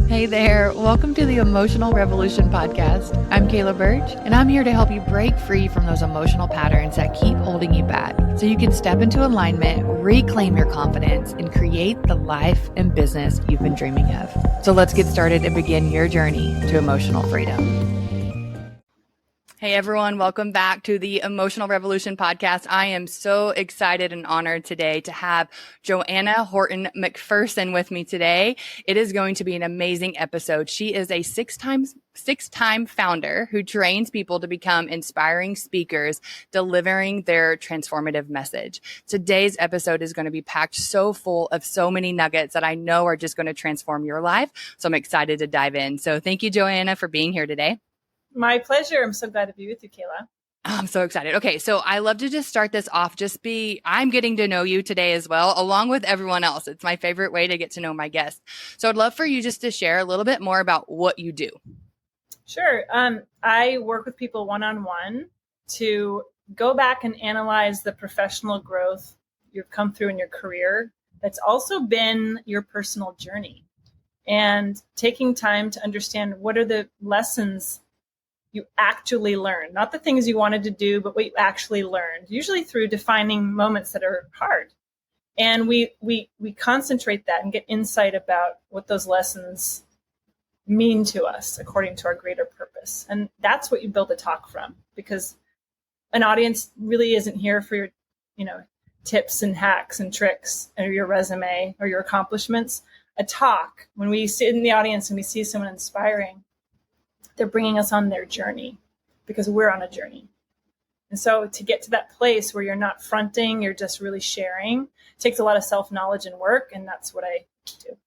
Hey there, welcome to the Emotional Revolution podcast. I'm Kayla Birch, and I'm here to help you break free from those emotional patterns that keep holding you back so you can step into alignment, reclaim your confidence, and create the life and business you've been dreaming of. So let's get started and begin your journey to emotional freedom. Hey everyone, welcome back to the Emotional Revolution podcast. I am so excited and honored today to have Joanna Horton McPherson with me today. It is going to be an amazing episode. She is a six-time founder who trains people to become inspiring speakers, delivering their transformative message. Today's episode is going to be packed so full of so many nuggets that I know are just going to transform your life. So I'm excited to dive in. So thank you, Joanna, for being here today. My pleasure. I'm so glad to be with you, Kayla. I'm so excited. Okay, so I love to just start this off. I'm getting to know you today as well, along with everyone else. It's my favorite way to get to know my guests. So I'd love for you just to share a little bit more about what you do. Sure. I work with people one-on-one to go back and analyze the professional growth you've come through in your career. That's also been your personal journey, and taking time to understand what are the lessons you actually learned, not the things you wanted to do, but what you actually learned, usually through defining moments that are hard. And we concentrate that and get insight about what those lessons mean to us according to our greater purpose. And that's what you build a talk from, because an audience really isn't here for your, tips and hacks and tricks or your resume or your accomplishments. A talk, when we sit in the audience and we see someone inspiring, they're bringing us on their journey because we're on a journey. And so to get to that place where you're not fronting, you're just really sharing, takes a lot of self-knowledge and work. And that's what I do.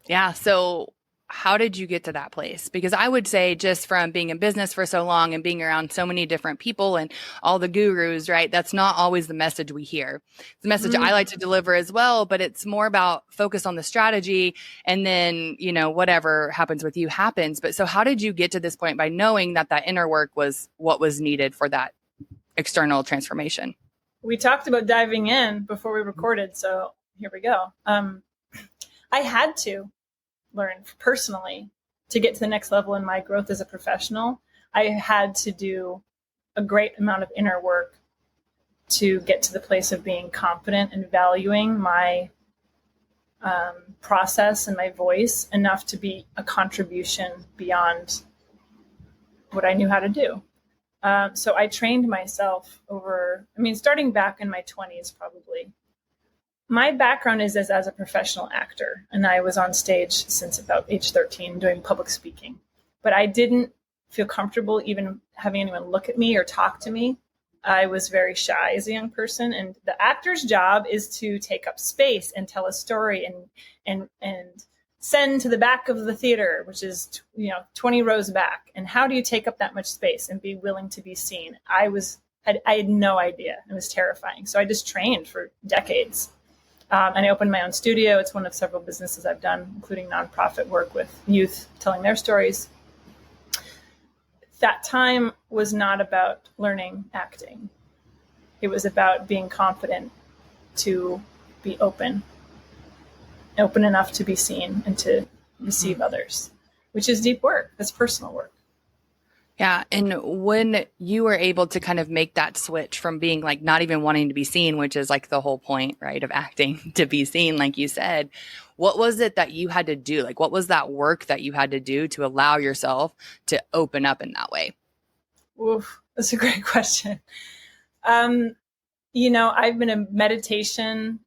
Yeah. So how did you get to that place? Because I would say, just from being in business for so long and being around so many different people and all the gurus, right? That's not always the message we hear. It's the message I like to deliver as well, but it's more about focus on the strategy, and then, whatever happens with you happens. But so how did you get to this point by knowing that inner work was what was needed for that external transformation? We talked about diving in before we recorded, so here we go. I had to learn personally to get to the next level in my growth as a professional. I had to do a great amount of inner work to get to the place of being confident and valuing my process and my voice enough to be a contribution beyond what I knew how to do. So I trained myself starting back in my 20s, probably. My background is as a professional actor, and I was on stage since about age 13 doing public speaking. But I didn't feel comfortable even having anyone look at me or talk to me. I was very shy as a young person, and the actor's job is to take up space and tell a story and send to the back of the theater, which is 20 rows back. And how do you take up that much space and be willing to be seen? I had no idea. It was terrifying. So I just trained for decades. And I opened my own studio. It's one of several businesses I've done, including nonprofit work with youth telling their stories. That time was not about learning acting. It was about being confident to be open enough to be seen and to receive others, which is deep work. That's personal work. Yeah. And when you were able to kind of make that switch from being like not even wanting to be seen, which is like the whole point, right, of acting, to be seen, like you said, what was it that you had to do? Like, what was that work that you had to do to allow yourself to open up in that way? Oof, that's a great question. I've been a meditation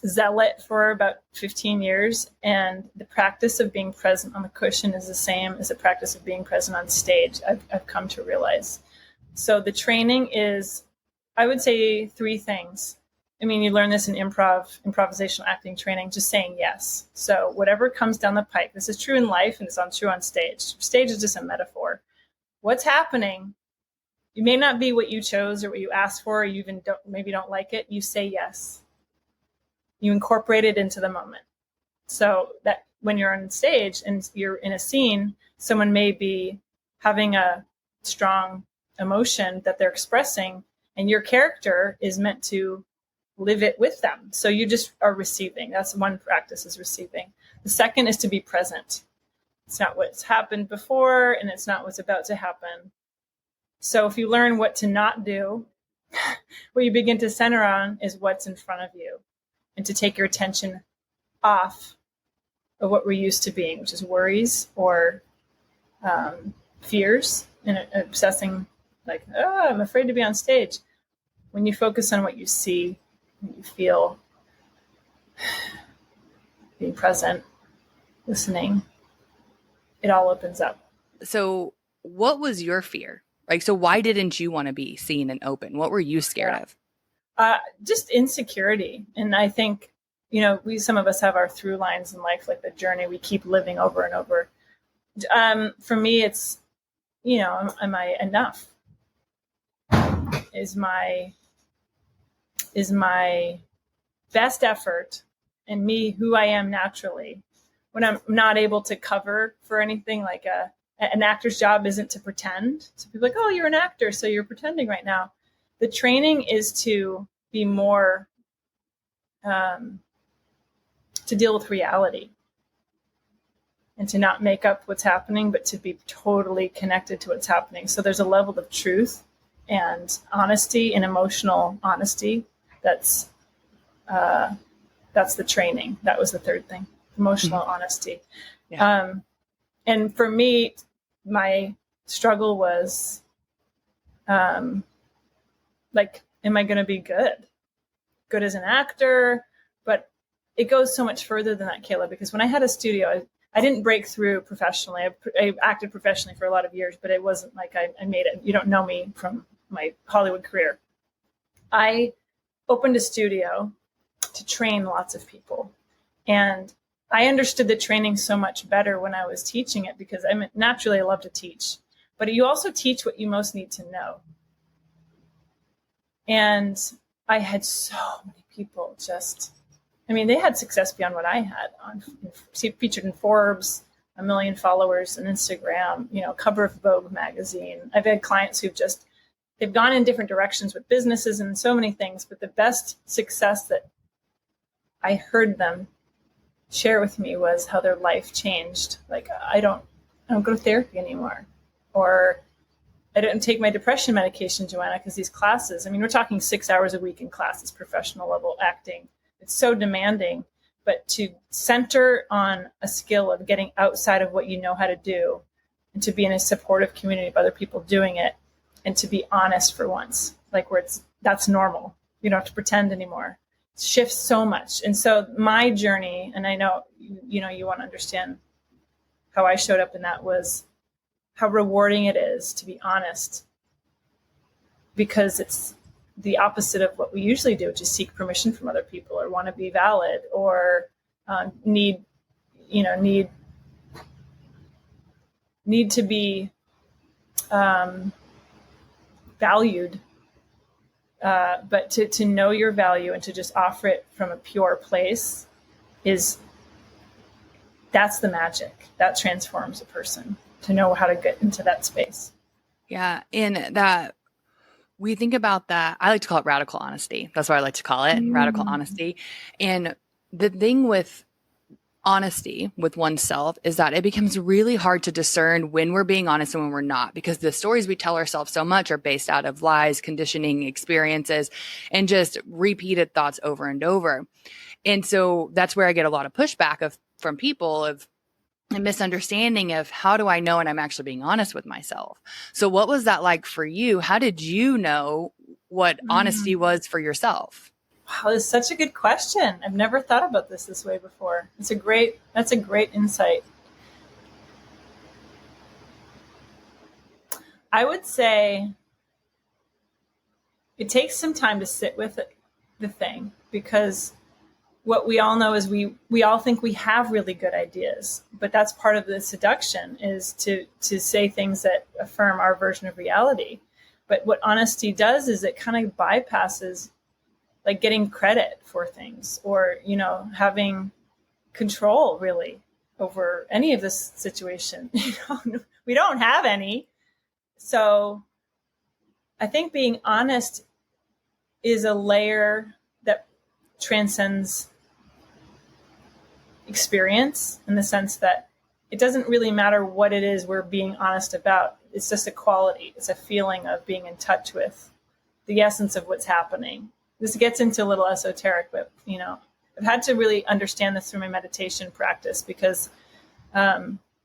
zealot for about 15 years, and the practice of being present on the cushion is the same as the practice of being present on stage. I've come to realize. So the training is, I would say, 3 things. You learn this in improvisational acting training, just saying yes. So whatever comes down the pipe, this is true in life and it's true on stage. Stage is just a metaphor. What's happening? It may not be what you chose or what you asked for, or you even maybe don't like it. You say yes. You incorporate it into the moment. So that when you're on stage and you're in a scene, someone may be having a strong emotion that they're expressing, and your character is meant to live it with them. So you just are receiving. That's one practice, is receiving. The second is to be present. It's not what's happened before, and it's not what's about to happen. So if you learn what to not do, what you begin to center on is what's in front of you, and to take your attention off of what we're used to being, which is worries or fears, and obsessing like, oh, I'm afraid to be on stage. When you focus on what you see, what you feel, being present, listening, it all opens up. So what was your fear? Like, so why didn't you want to be seen and open? What were you scared of? Just insecurity. And I think, some of us have our through lines in life, like the journey we keep living over and over. For me, it's, am I enough? Is my best effort and me who I am naturally, when I'm not able to cover for anything, like an actor's job isn't to pretend. So people are like, oh, you're an actor, so you're pretending right now. The training is to be more, to deal with reality and to not make up what's happening, but to be totally connected to what's happening. So there's a level of truth and honesty and emotional honesty. That's the training. That was the third thing, emotional honesty. Yeah. And for me, my struggle was, like, am I going to be good as an actor? But it goes so much further than that, Kayla, because when I had a studio, I didn't break through professionally. I acted professionally for a lot of years, but it wasn't like I made it. You don't know me from my Hollywood career. I opened a studio to train lots of people. And I understood the training so much better when I was teaching it, because naturally I love to teach, but you also teach what you most need to know. And I had so many people they had success beyond what I had, featured in Forbes, 1 million followers on Instagram, cover of Vogue magazine. I've had clients they've gone in different directions with businesses and so many things, but the best success that I heard them share with me was how their life changed. Like, I don't go to therapy anymore, or I didn't take my depression medication, Joanna, because these classes, we're talking 6 hours a week in classes, professional level acting. It's so demanding, but to center on a skill of getting outside of what you know how to do, and to be in a supportive community of other people doing it, and to be honest for once, like that's normal. You don't have to pretend anymore. It shifts so much. And so my journey, and I know, you want to understand how I showed up in that, was how rewarding it is to be honest, because it's the opposite of what we usually do, which is seek permission from other people, or want to be valid, or need to be valued. But to know your value and to just offer it from a pure place that's the magic that transforms a person, to know how to get into that space. Yeah. And that we think about that. I like to call it radical honesty. That's what I like to call it, radical honesty. And the thing with honesty with oneself is that it becomes really hard to discern when we're being honest and when we're not, because the stories we tell ourselves so much are based out of lies, conditioning, experiences, and just repeated thoughts over and over. And so that's where I get a lot of pushback from people of a misunderstanding of, how do I know when I'm actually being honest with myself? So what was that like for you? How did you know what honesty was for yourself? Wow, that's such a good question. I've never thought about this way before. That's a great insight. I would say it takes some time to sit with the thing, because what we all know is we all think we have really good ideas, but that's part of the seduction, is to say things that affirm our version of reality. But what honesty does is it kind of bypasses, like, getting credit for things, or, having control really over any of this situation. We don't have any. So I think being honest is a layer that transcends experience, in the sense that it doesn't really matter what it is we're being honest about. It's just a quality. It's a feeling of being in touch with the essence of what's happening. This gets into a little esoteric, but, you know, I've had to really understand this through my meditation practice, because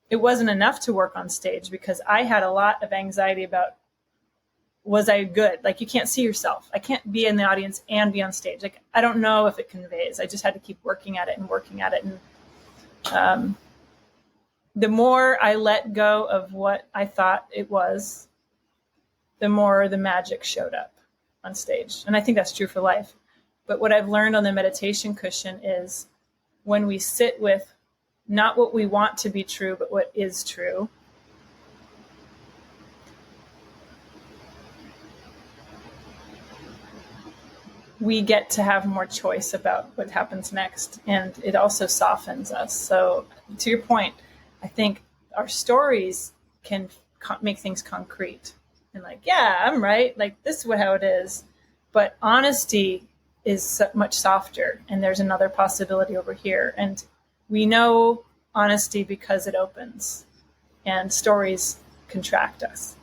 it wasn't enough to work on stage, because I had a lot of anxiety about, was I good? Like, you can't see yourself. I can't be in the audience and be on stage. Like, I don't know if it conveys. I just had to keep working at it and working at it. And the more I let go of what I thought it was, the more the magic showed up on stage. And I think that's true for life. But what I've learned on the meditation cushion is, when we sit with not what we want to be true, but what is true, we get to have more choice about what happens next. And it also softens us. So to your point, I think our stories can make things concrete. And like, yeah, I'm right. Like, this is how it is. But honesty is much softer. And there's another possibility over here. And we know honesty because it opens, and stories contract us.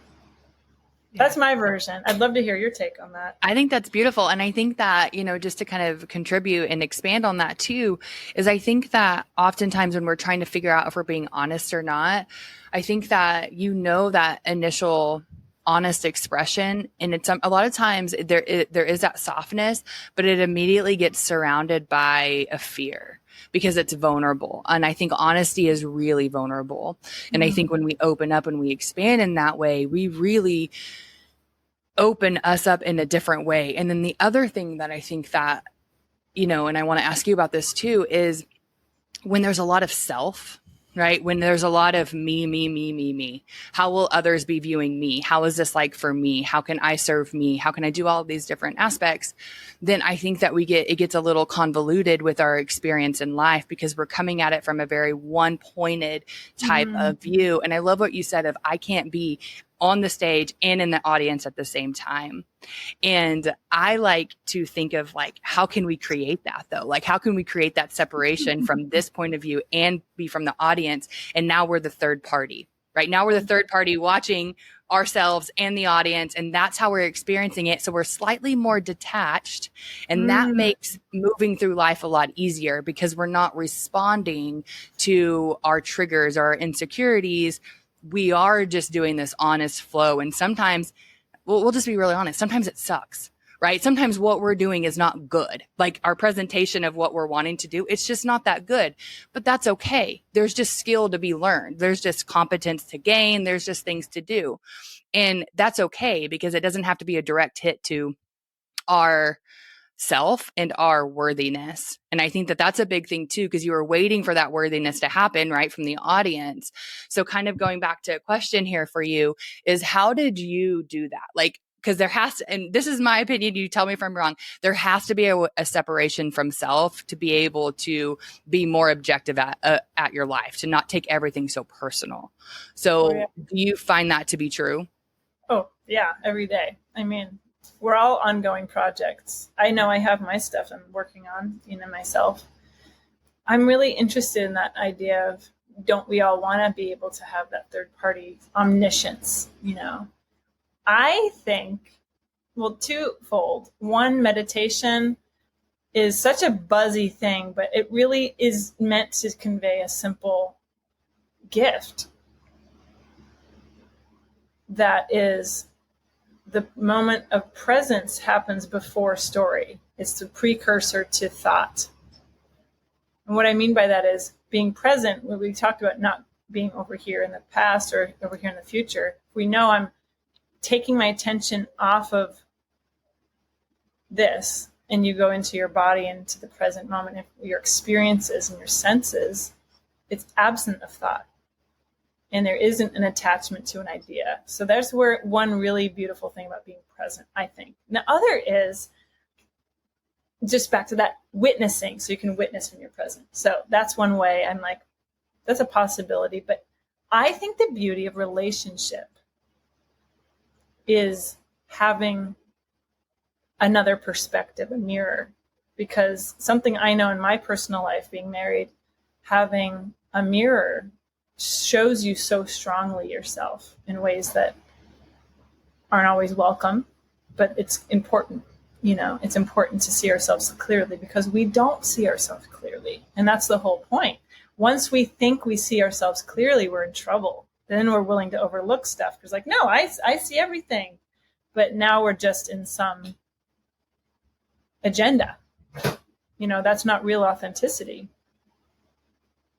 That's my version. I'd love to hear your take on that. I think that's beautiful. And I think that, you know, just to kind of contribute and expand on that too, is I think that oftentimes when we're trying to figure out if we're being honest or not, I think that, you know, that initial honest expression, and it's a lot of times there is that softness, but it immediately gets surrounded by a fear, because it's vulnerable. And I think honesty is really vulnerable. And I think when we open up and we expand in that way, we really open us up in a different way. And then the other thing that I think that, you know, and I want to ask you about this too, is when there's a lot of self, right? When there's a lot of me, how will others be viewing me? How is this like for me? How can I serve me? How can I do all of these different aspects? Then I think that it gets a little convoluted with our experience in life, because we're coming at it from a very one-pointed type of view. And I love what you said of, I can't be on the stage and in the audience at the same time. And I like to think of like, how can we create that though? Like, how can we create that separation from this point of view and be from the audience? And now we're the third party, right? Now we're the third party watching ourselves and the audience. And that's how we're experiencing it. So we're slightly more detached, and that makes moving through life a lot easier, because we're not responding to our triggers or our insecurities. We are just doing this honest flow. And sometimes, we'll just be really honest, sometimes it sucks, right? Sometimes what we're doing is not good. Like, our presentation of what we're wanting to do, it's just not that good, but that's okay. There's just skill to be learned. There's just competence to gain. There's just things to do. And that's okay, because it doesn't have to be a direct hit to our self and our worthiness. And I think that that's a big thing too, because you were waiting for that worthiness to happen, right, from the audience. So kind of going back to a question here for you is, how did you do that? Like, because there has to, and this is my opinion, you tell me if I'm wrong, there has to be a separation from self to be able to be more objective at your life, to not take everything so personal. So do you find that to be true? Oh, yeah, every day. I mean, we're all ongoing projects. I know I have my stuff I'm working on, you know, myself. I'm really interested in that idea of, don't we all want to be able to have that third party omniscience, you know? I think, well, twofold. One, meditation is such a buzzy thing, but it really is meant to convey a simple gift that is, the moment of presence happens before story. It's the precursor to thought. And what I mean by that is being present, when we talked about not being over here in the past or over here in the future. We know I'm taking my attention off of this, and you go into your body, into the present moment, if your experiences and your senses, it's absent of thought. And there isn't an attachment to an idea. So that's where one really beautiful thing about being present, I think. And the other is just back to that witnessing. So you can witness when you're present. So that's one way I'm like, that's a possibility. But I think the beauty of relationship is having another perspective, a mirror. Because something I know in my personal life, being married, having a mirror shows you so strongly yourself in ways that aren't always welcome, but it's important. It's important to see ourselves clearly, because we don't see ourselves clearly. And that's the whole point. Once we think we see ourselves clearly, we're in trouble. Then we're willing to overlook stuff because, like, no, I see everything. But now we're just in some agenda. That's not real authenticity.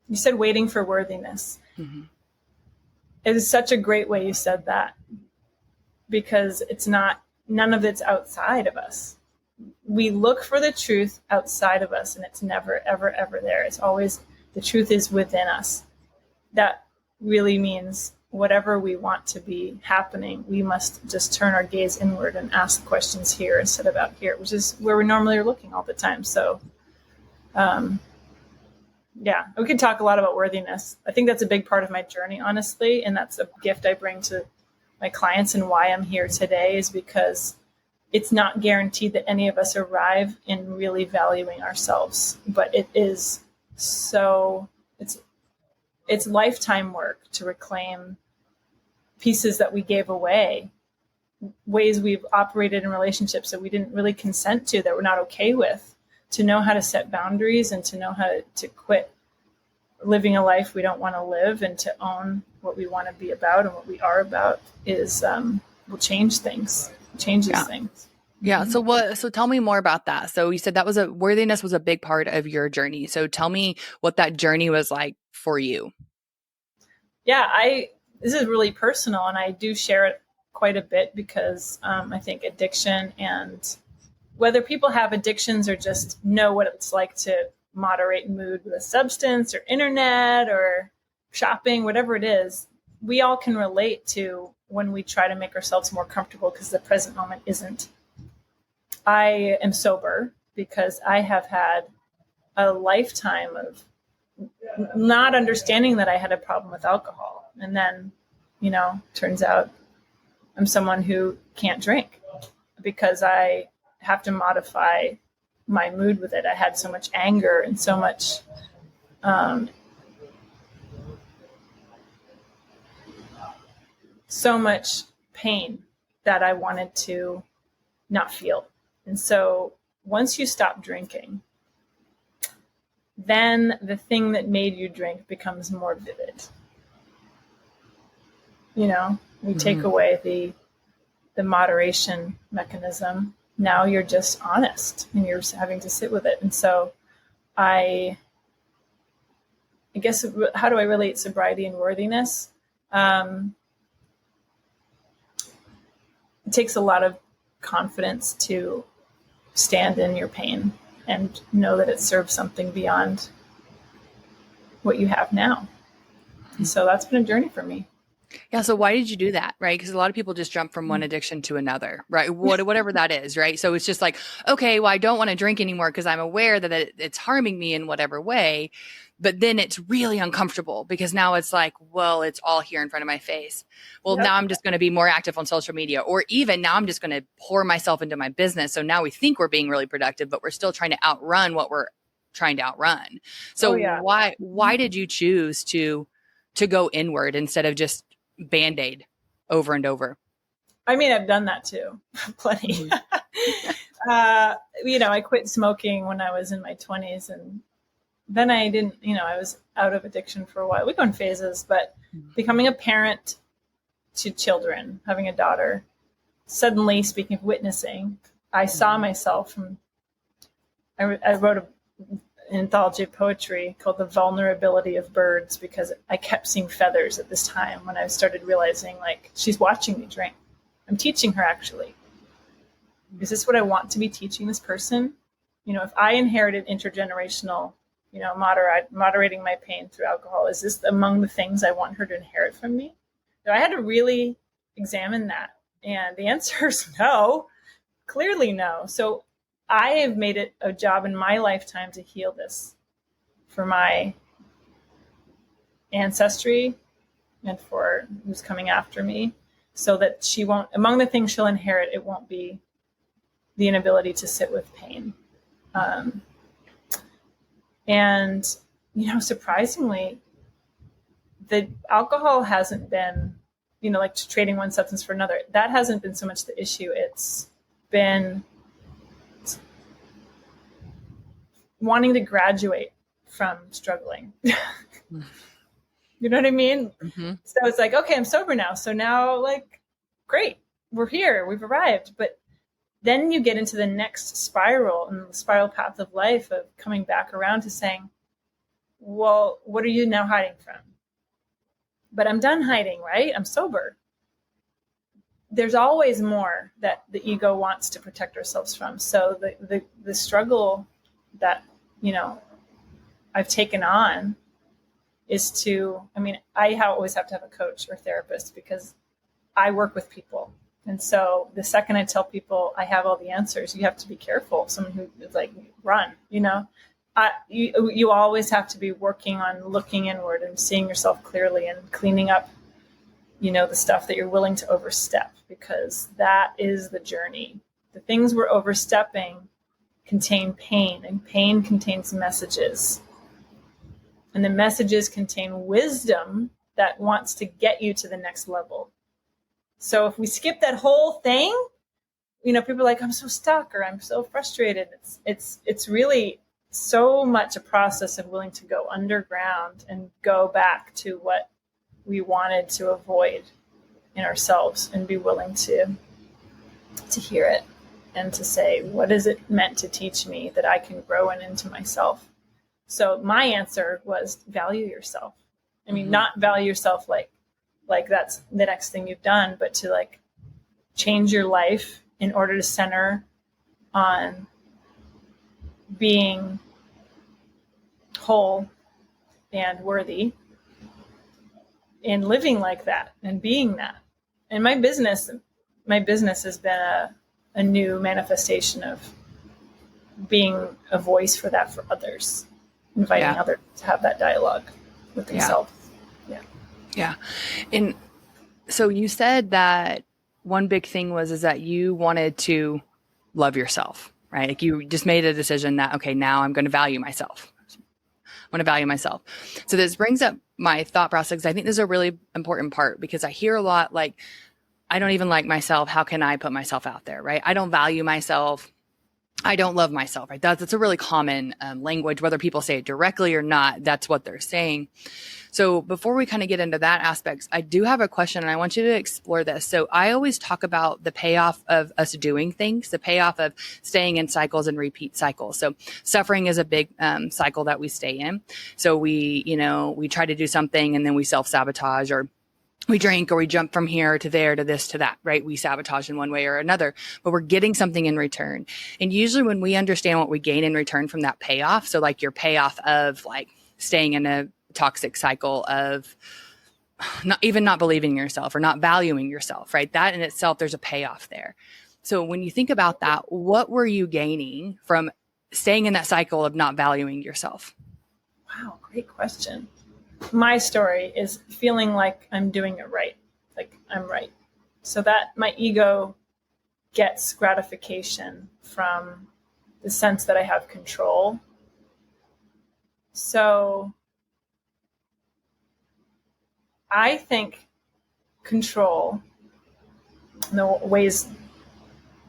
You said waiting for worthiness. Mm-hmm. It is such a great way you said that, because none of it's outside of us. We look for the truth outside of us, and it's never, ever, ever there. It's always, the truth is within us. That really means whatever we want to be happening, we must just turn our gaze inward and ask questions here instead of out here, which is where we normally are looking all the time. So, yeah, we could talk a lot about worthiness. I think that's a big part of my journey, honestly. And that's a gift I bring to my clients, and why I'm here today is because it's not guaranteed that any of us arrive in really valuing ourselves, but it is it's lifetime work to reclaim pieces that we gave away, ways we've operated in relationships that we didn't really consent to, that we're not okay with, to know how to set boundaries and to know how to quit living a life we don't want to live, and to own what we want to be about and what we are about is will change things, changes things. Yeah. So tell me more about that. So you said worthiness was a big part of your journey. So tell me what that journey was like for you. Yeah, this is really personal, and I do share it quite a bit because I think addiction, and whether people have addictions or just know what it's like to moderate mood with a substance or internet or shopping, whatever it is, we all can relate to when we try to make ourselves more comfortable because the present moment isn't. I am sober because I have had a lifetime of not understanding that I had a problem with alcohol. And then, turns out I'm someone who can't drink because I have to modify my mood with it. I had so much anger and so much pain that I wanted to not feel. And so once you stop drinking, then the thing that made you drink becomes more vivid. We take away the moderation mechanism. Now you're just honest and you're having to sit with it. And so I guess, how do I relate sobriety and worthiness? It takes a lot of confidence to stand in your pain and know that it serves something beyond what you have now. And so that's been a journey for me. Yeah. So why did you do that? Right. Because a lot of people just jump from one addiction to another, right? Whatever that is. Right. So it's just like, okay, well, I don't want to drink anymore because I'm aware that it's harming me in whatever way. But then it's really uncomfortable because now it's like, well, it's all here in front of my face. Well, now I'm just going to be more active on social media, or even now I'm just going to pour myself into my business. So now we think we're being really productive, but we're still trying to outrun what we're trying to outrun. So why did you choose to go inward instead of just Band-Aid over and over? I mean, I've done that too. Plenty. I quit smoking when I was in my 20s, and then I didn't, I was out of addiction for a while. We go in phases, but becoming a parent to children, having a daughter, suddenly, speaking of witnessing, I saw myself I wrote an anthology of poetry called The Vulnerability of Birds, because I kept seeing feathers at this time when I started realizing, like, she's watching me drink. I'm teaching her, actually. Is this what I want to be teaching this person? If I inherited intergenerational, moderating my pain through alcohol, is this among the things I want her to inherit from me? So I had to really examine that. And the answer is no, clearly no. So I have made it a job in my lifetime to heal this for my ancestry and for who's coming after me, so that she won't, among the things she'll inherit, it won't be the inability to sit with pain. And surprisingly, the alcohol hasn't been, like trading one substance for another. That hasn't been so much the issue. It's been wanting to graduate from struggling. You know what I mean? Mm-hmm. So it's like, okay, I'm sober now. So now, like, great, we're here, we've arrived. But then you get into the next spiral and the spiral path of life of coming back around to saying, well, what are you now hiding from? But I'm done hiding, right? I'm sober. There's always more that the ego wants to protect ourselves from. So the struggle that, I've taken on is to, I always have to have a coach or therapist because I work with people. And so the second I tell people I have all the answers, you have to be careful. Someone who is like, run, you always have to be working on looking inward and seeing yourself clearly and cleaning up, the stuff that you're willing to overstep, because that is the journey. The things we're overstepping contain pain, and pain contains messages. And the messages contain wisdom that wants to get you to the next level. So if we skip that whole thing, people are like, I'm so stuck or I'm so frustrated. It's really so much a process of willing to go underground and go back to what we wanted to avoid in ourselves and be willing to hear it and to say, what is it meant to teach me that I can grow into myself? So my answer was value yourself. Not value yourself like that's the next thing you've done, but to like change your life in order to center on being whole and worthy and living like that and being that. And my business has been a new manifestation of being a voice for that for others, inviting others to have that dialogue with themselves. Yeah. And so you said that one big thing is that you wanted to love yourself, right? Like you just made a decision that, okay, now I'm going to value myself. I want to value myself. So this brings up my thought process, because I think this is a really important part, because I hear a lot like, I don't even like myself. How can I put myself out there, right? I don't value myself. I don't love myself, right? That's a really common language, whether people say it directly or not, that's what they're saying. So before we kind of get into that aspect, I do have a question and I want you to explore this. So I always talk about the payoff of us doing things, the payoff of staying in cycles and repeat cycles. So suffering is a big cycle that we stay in. So we try to do something and then we self-sabotage, or we drink, or we jump from here to there to this to that, right? We sabotage in one way or another, but we're getting something in return. And usually when we understand what we gain in return from that payoff, so like your payoff of like staying in a toxic cycle of not believing in yourself or not valuing yourself, right? That in itself, there's a payoff there. So when you think about that, what were you gaining from staying in that cycle of not valuing yourself? Wow, great question. My story is feeling like I'm doing it right, like I'm right. So that my ego gets gratification from the sense that I have control. So I think control, the ways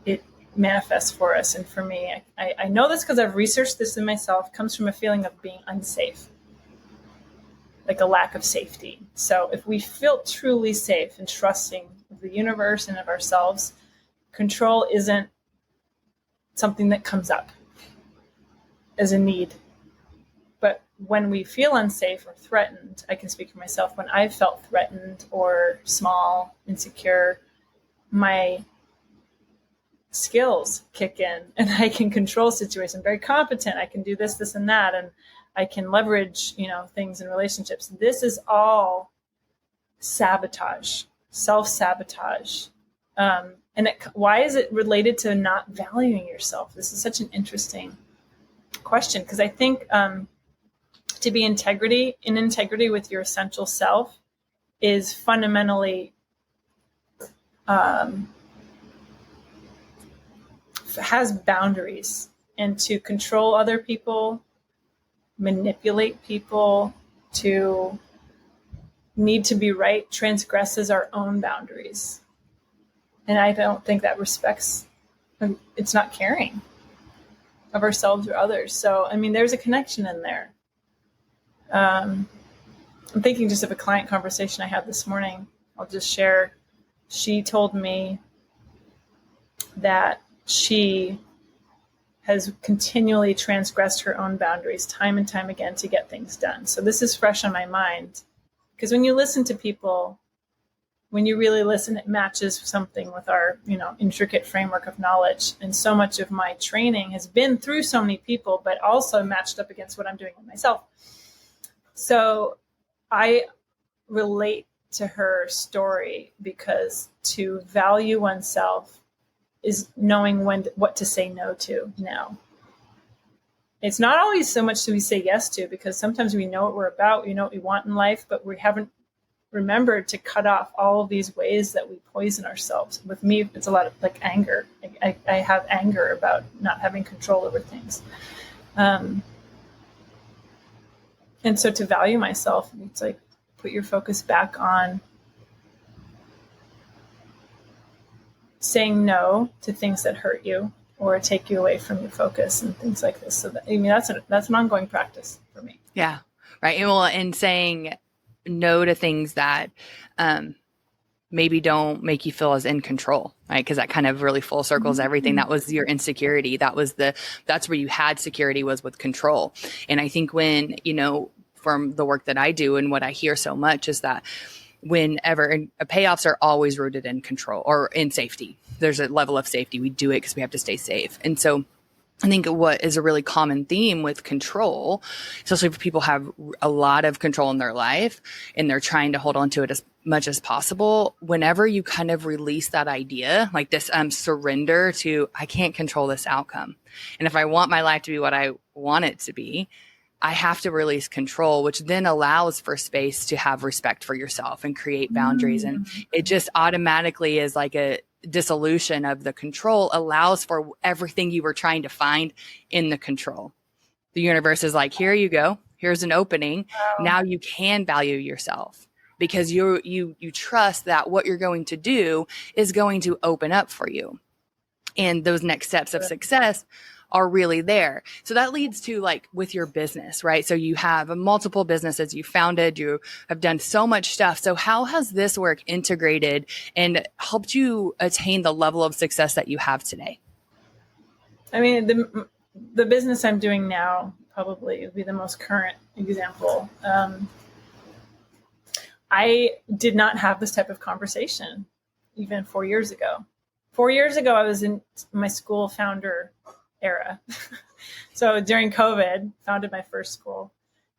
it manifests for us and for me, I know this because I've researched this in myself, comes from a feeling of being unsafe, like a lack of safety. So if we feel truly safe and trusting of the universe and of ourselves, control isn't something that comes up as a need. But when we feel unsafe or threatened, I can speak for myself, when I felt threatened or small, insecure, my skills kick in and I can control situations. I'm very competent. I can do this, this, and that. And I can leverage, things in relationships. This is all sabotage, self-sabotage. Why is it related to not valuing yourself? This is such an interesting question, because I think to be in integrity with your essential self is fundamentally has boundaries, and to control other people manipulate people, to need to be right, transgresses our own boundaries. And I don't think that respects, it's not caring of ourselves or others. So, I mean, there's a connection in there. I'm thinking just of a client conversation I had this morning. I'll just share. She told me that she has continually transgressed her own boundaries time and time again to get things done. So this is fresh on my mind, because when you listen to people, when you really listen, it matches something with our, intricate framework of knowledge. And so much of my training has been through so many people, but also matched up against what I'm doing with myself. So I relate to her story, because to value oneself is knowing what to say no to now. It's not always so much do we say yes to, because sometimes we know what we're about, we know what we want in life, but we haven't remembered to cut off all of these ways that we poison ourselves. With me, it's a lot of like anger. I have anger about not having control over things. And so to value myself, it's like put your focus back on saying no to things that hurt you or take you away from your focus and things like this. So that's an ongoing practice for me. Yeah. Right. And saying no to things that maybe don't make you feel as in control, right? Because that kind of really full circles everything. That was your insecurity. That's where you had security, was with control. And I think when, from the work that I do and what I hear so much is that payoffs are always rooted in control or in safety. There's a level of safety. We do it because we have to stay safe. And so I think what is a really common theme with control, especially if people have a lot of control in their life and they're trying to hold on to it as much as possible, whenever you kind of release that idea, like this surrender to, I can't control this outcome. And if I want my life to be what I want it to be, I have to release control, which then allows for space to have respect for yourself and create boundaries. And it just automatically is like a dissolution of the control, allows for everything you were trying to find in the control. The universe is like, here you go. Here's an opening. Wow. Now you can value yourself, because you trust that what you're going to do is going to open up for you. And those next steps of success are really there. So that leads to like with your business, right? So you have multiple businesses you founded, you have done so much stuff. So how has this work integrated and helped you attain the level of success that you have today? I mean, the business I'm doing now probably would be the most current example. I did not have this type of conversation even 4 years ago. 4 years ago, I was in my school founder era. So during COVID, founded my first school.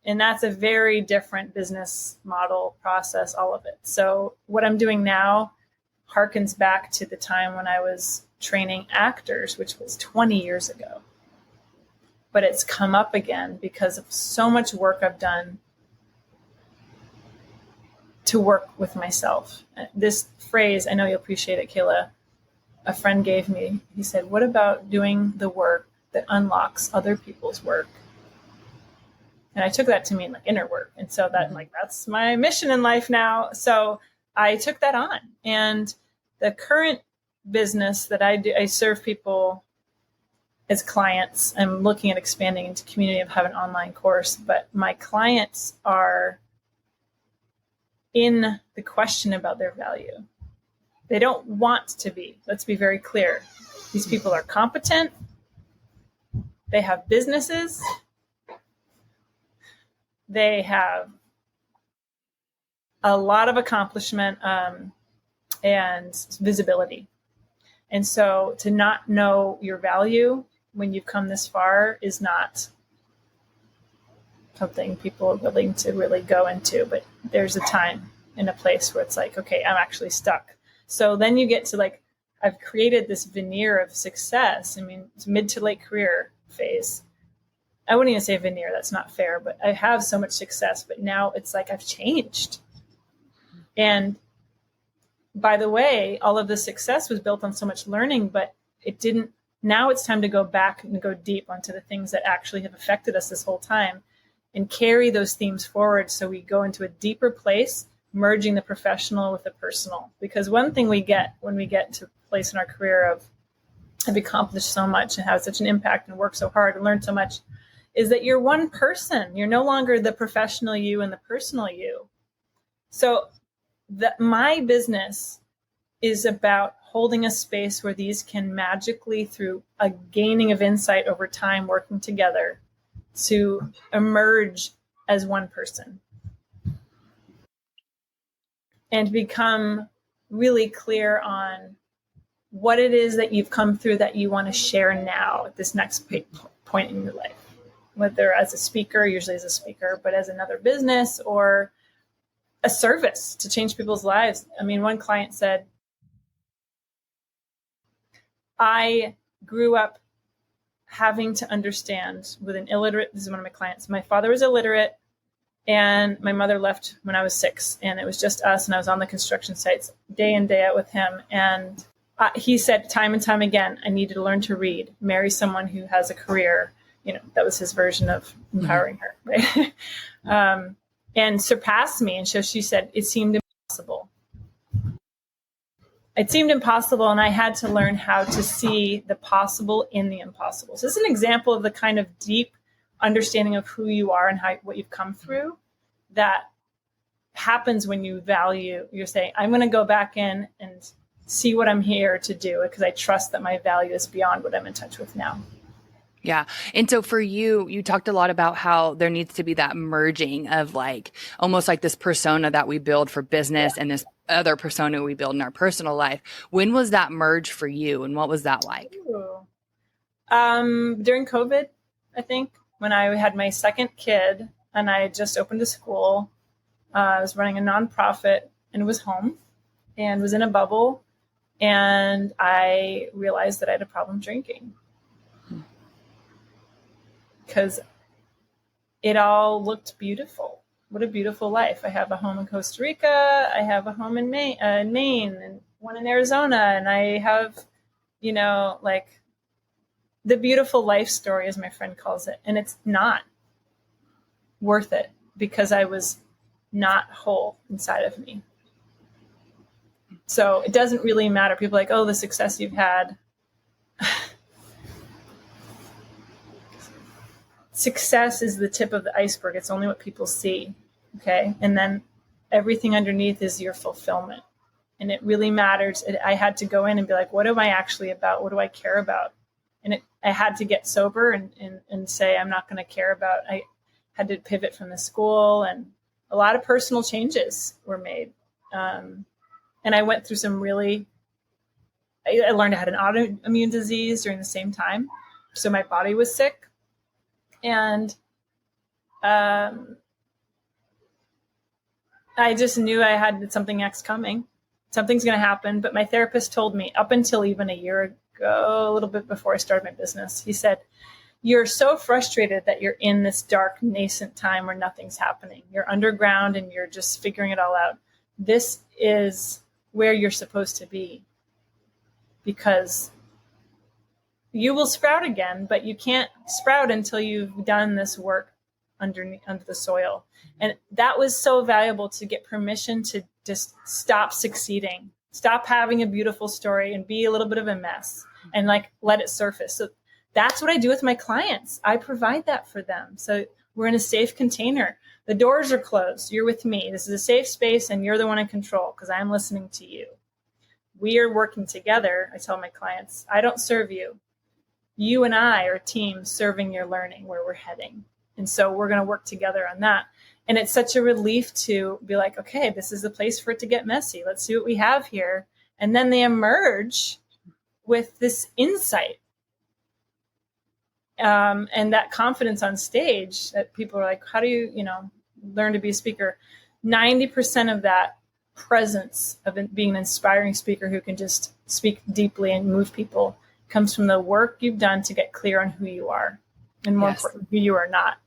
And that's a very different business model, process, all of it. So what I'm doing now harkens back to the time when I was training actors, which was 20 years ago. But it's come up again because of so much work I've done to work with myself. This phrase, I know you'll appreciate it, Kayla, a friend gave me. He said, what about doing the work that unlocks other people's work? And I took that to mean like inner work. And so that's my mission in life now. So I took that on. And the current business that I do, I serve people as clients. I'm looking at expanding into community of have an online course, but my clients are in the question about their value. They don't want to be. Let's be very clear. These people are competent. They have businesses. They have a lot of accomplishment and visibility. And so to not know your value when you've come this far is not something people are willing to really go into. But there's a time and a place where it's like, okay, I'm actually stuck. So then you get to like, I've created this veneer of success. I mean, it's mid to late career phase. I wouldn't even say veneer. That's not fair, but I have so much success, but now it's like I've changed. And by the way, all of the success was built on so much learning, but it didn't. Now it's time to go back and go deep onto the things that actually have affected us this whole time. and carry those themes forward. So we go into a deeper place, merging the professional with the personal. Because one thing we get when we get to a place in our career of have accomplished so much and have such an impact and work so hard and learn so much is that you're one person. You're no longer the professional you and the personal you. So my business is about holding a space where these can magically, through a gaining of insight over time, working together to emerge as one person and become really clear on what it is that you've come through that you want to share now at this next point in your life, whether as a speaker, usually as a speaker, but as another business or a service to change people's lives. I mean, one client said, I grew up having to understand with an illiterate, this is one of my clients, my father was illiterate and my mother left when I was 6 and it was just us and I was on the construction sites day in, day out with him. And he said time and time again, I needed to learn to read, marry someone who has a career. You know, that was his version of empowering her, right? And surpassed me. And so she said, it seemed impossible. It seemed impossible, and I had to learn how to see the possible in the impossible. So this is an example of the kind of deep understanding of who you are and what you've come through that happens when you value, you're saying, I'm going to go back in and see what I'm here to do because I trust that my value is beyond what I'm in touch with now. Yeah. And so for you, you talked a lot about how there needs to be that merging of like, almost like this persona that we build for business and this other persona we build in our personal life. When was that merge for you? And what was that like? During COVID, I think, when I had my second kid and I had just opened a school, I was running a nonprofit and was home and was in a bubble. And I realized that I had a problem drinking. Because it all looked beautiful. What a beautiful life. I have a home in Costa Rica. I have a home in Maine and one in Arizona. And I have, like the beautiful life story, as my friend calls it. And it's not worth it because I was not whole inside of me. So it doesn't really matter. People are like, oh, the success you've had. Success is the tip of the iceberg. It's only what people see. Okay. And then everything underneath is your fulfillment. And it really matters. I had to go in and be like, what am I actually about? What do I care about? And I had to get sober and say, I'm not going to care about, I had to pivot from the school and a lot of personal changes were made. And I went through some I learned I had an autoimmune disease during the same time. So my body was sick. And I just knew I had something next coming. Something's going to happen. But my therapist told me up until even a year ago, a little bit before I started my business, he said, you're so frustrated that you're in this dark, nascent time where nothing's happening. You're underground and you're just figuring it all out. This is where you're supposed to be because you will sprout again, but you can't sprout until you've done this work under the soil. And that was so valuable to get permission to just stop succeeding, stop having a beautiful story and be a little bit of a mess and let it surface. So that's what I do with my clients. I provide that for them. So we're in a safe container. The doors are closed. You're with me. This is a safe space and you're the one in control because I'm listening to you. We are working together. I tell my clients, I don't serve you. You and I are a team serving your learning where we're heading. And so we're going to work together on that. And it's such a relief to be like, okay, this is the place for it to get messy. Let's see what we have here. And then they emerge with this insight and that confidence on stage that people are like, how do you, learn to be a speaker? 90% of that presence of being an inspiring speaker who can just speak deeply and move people comes from the work you've done to get clear on who you are and more important, who you are not.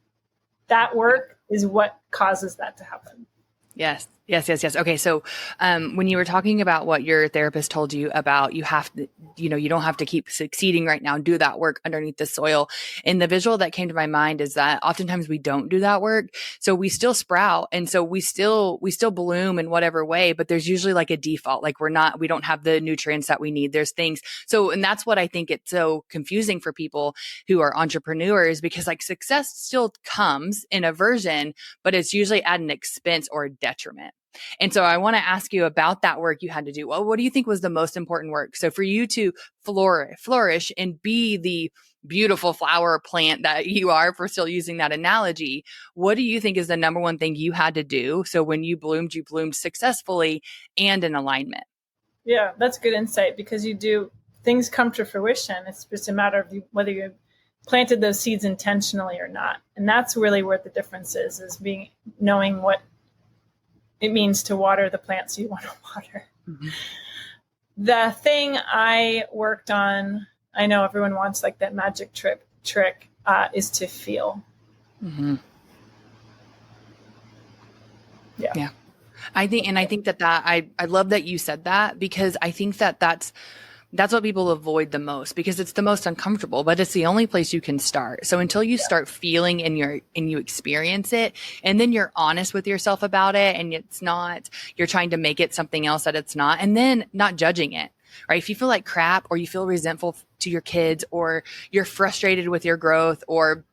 That work is what causes that to happen. Yes. Yes, yes, yes. Okay. So, when you were talking about what your therapist told you about, you have to, you don't have to keep succeeding right now, do that work underneath the soil. And the visual that came to my mind is that oftentimes we don't do that work. So we still sprout. And so we still bloom in whatever way, but there's usually like a default, like we don't have the nutrients that we need. There's things. So, and that's what I think it's so confusing for people who are entrepreneurs, because like success still comes in a version, but it's usually at an expense or a detriment. And so I want to ask you about that work you had to do. Well, what do you think was the most important work? So for you to flourish and be the beautiful flower plant that you are, for still using that analogy, what do you think is the number one thing you had to do? So when you bloomed successfully and in alignment. Yeah, that's good insight, because things come to fruition. It's just a matter of whether you planted those seeds intentionally or not. And that's really where the difference is knowing what it means to water the plants you want to water. Mm-hmm. The thing I worked on, I know everyone wants like that magic trick, is to feel. Mm-hmm. Yeah. I think that I love that you said that, because I think that that's what people avoid the most, because it's the most uncomfortable, but it's the only place you can start. So until you start feeling and you experience it, and then you're honest with yourself about it, and you're trying to make it something else that it's not, and then not judging it, right? If you feel like crap, or you feel resentful to your kids, or you're frustrated with your growth, or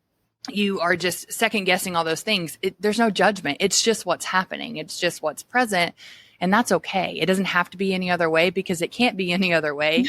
you are just second guessing all those things, there's no judgment. It's just what's happening. It's just what's present. And that's okay. It doesn't have to be any other way, because it can't be any other way.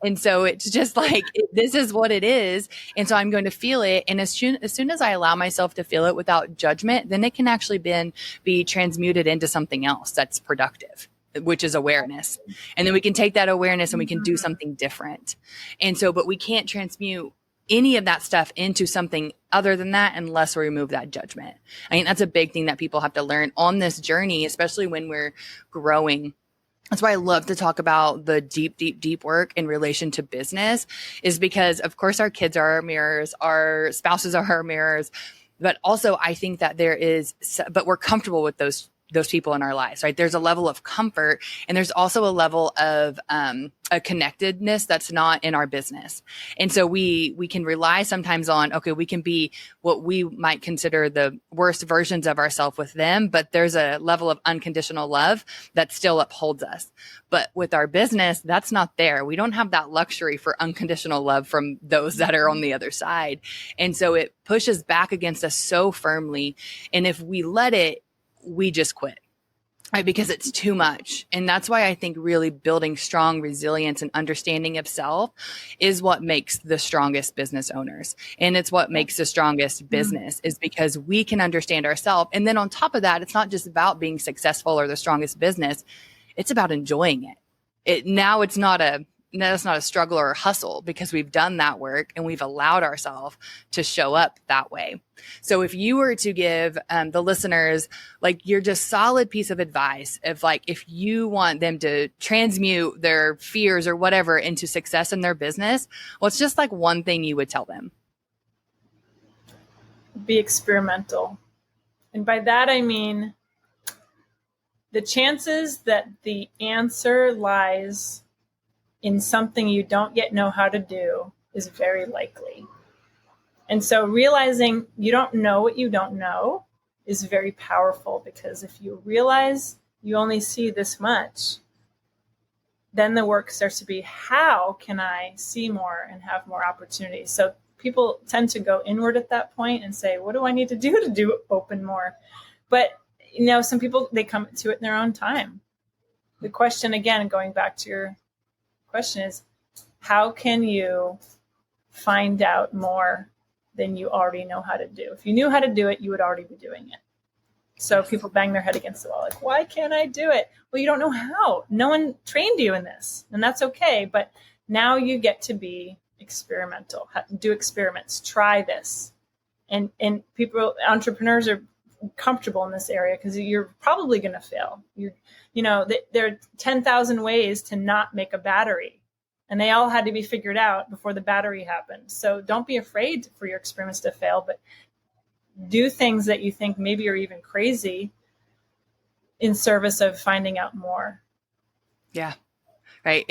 And so it's just like, this is what it is. And so I'm going to feel it. And as soon as I allow myself to feel it without judgment, then it can actually be transmuted into something else that's productive, which is awareness. And then we can take that awareness and we can do something different. And so, but we can't transmute any of that stuff into something other than that unless we remove that judgment. I mean, that's a big thing that people have to learn on this journey, especially when we're growing. That's why I love to talk about the deep, deep, deep work in relation to business, is because of course our kids are our mirrors, our spouses are our mirrors, but also I think that but we're comfortable with those people in our lives, right? There's a level of comfort, and there's also a level of a connectedness that's not in our business. And so we can rely sometimes on, okay, we can be what we might consider the worst versions of ourselves with them, but there's a level of unconditional love that still upholds us. But with our business, that's not there. We don't have that luxury for unconditional love from those that are on the other side. And so it pushes back against us so firmly. And if we let it, we just quit, right? Because it's too much. And that's why I think really building strong resilience and understanding of self is what makes the strongest business owners. And it's what makes the strongest business, is because we can understand ourselves. And then on top of that, it's not just about being successful or the strongest business. It's about enjoying it. That's not a struggle or a hustle, because we've done that work and we've allowed ourselves to show up that way. So if you were to give the listeners like your just solid piece of advice, if you want them to transmute their fears or whatever into success in their business, what's just like one thing you would tell them? Be experimental. And by that, I mean the chances that the answer lies in something you don't yet know how to do is very likely. And so realizing you don't know what you don't know is very powerful, because if you realize you only see this much, then the work starts to be, how can I see more and have more opportunities? So people tend to go inward at that point and say, what do I need to do open more? But some people, they come to it in their own time. The question, again, going back to your question, is how can you find out more than you already know how to do? If you knew how to do it, you would already be doing it. So people bang their head against the wall, like, why can't I do it? Well, you don't know how. No one trained you in this, and that's okay. But now you get to be experimental, do experiments, try this. And entrepreneurs are comfortable in this area because you're probably going to fail. There are 10,000 ways to not make a battery, and they all had to be figured out before the battery happened. So don't be afraid for your experiments to fail, but do things that you think maybe are even crazy in service of finding out more. Yeah. Right.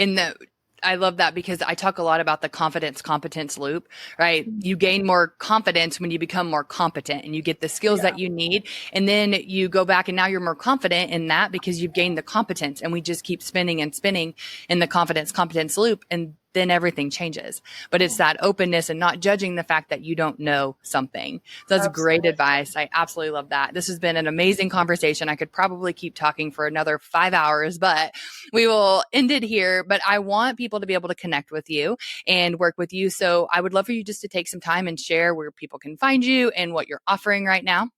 I love that because I talk a lot about the confidence competence loop, right? You gain more confidence when you become more competent and you get the skills that you need. And then you go back and now you're more confident in that because you've gained the competence, and we just keep spinning and spinning in the confidence competence loop. And then everything changes. But it's that openness and not judging the fact that you don't know something. So that's great advice. I absolutely love that. This has been an amazing conversation. I could probably keep talking for another 5 hours, but we will end it here. But I want people to be able to connect with you and work with you. So I would love for you just to take some time and share where people can find you and what you're offering right now.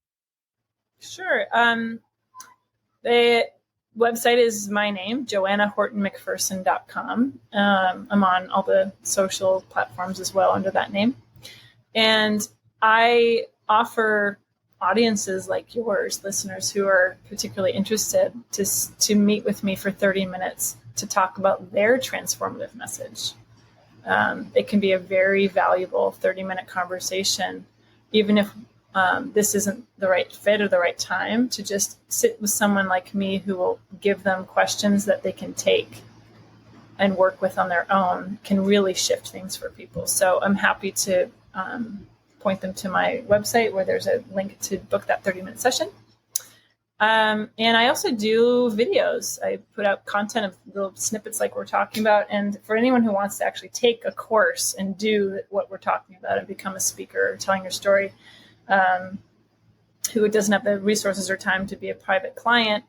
Sure. The website is my name, JoannaHortonMcPherson.com. I'm on all the social platforms as well under that name. And I offer audiences like yours, listeners who are particularly interested, to meet with me for 30 minutes to talk about their transformative message. It can be a very valuable 30-minute conversation, even if this isn't the right fit or the right time, to just sit with someone like me who will give them questions that they can take and work with on their own, can really shift things for people. So I'm happy to point them to my website where there's a link to book that 30-minute session. And I also do videos. I put out content of little snippets like we're talking about. And for anyone who wants to actually take a course and do what we're talking about and become a speaker telling your story, who doesn't have the resources or time to be a private client,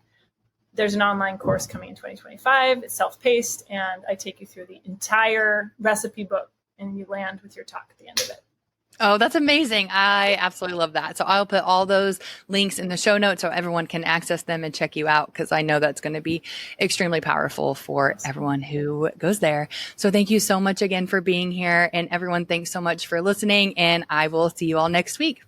there's an online course coming in 2025. It's self-paced, and I take you through the entire recipe book, and you land with your talk at the end of it. Oh, that's amazing. I absolutely love that. So I'll put all those links in the show notes so everyone can access them and check you out, because I know that's going to be extremely powerful for everyone who goes there. So thank you so much again for being here. And everyone, thanks so much for listening. And I will see you all next week.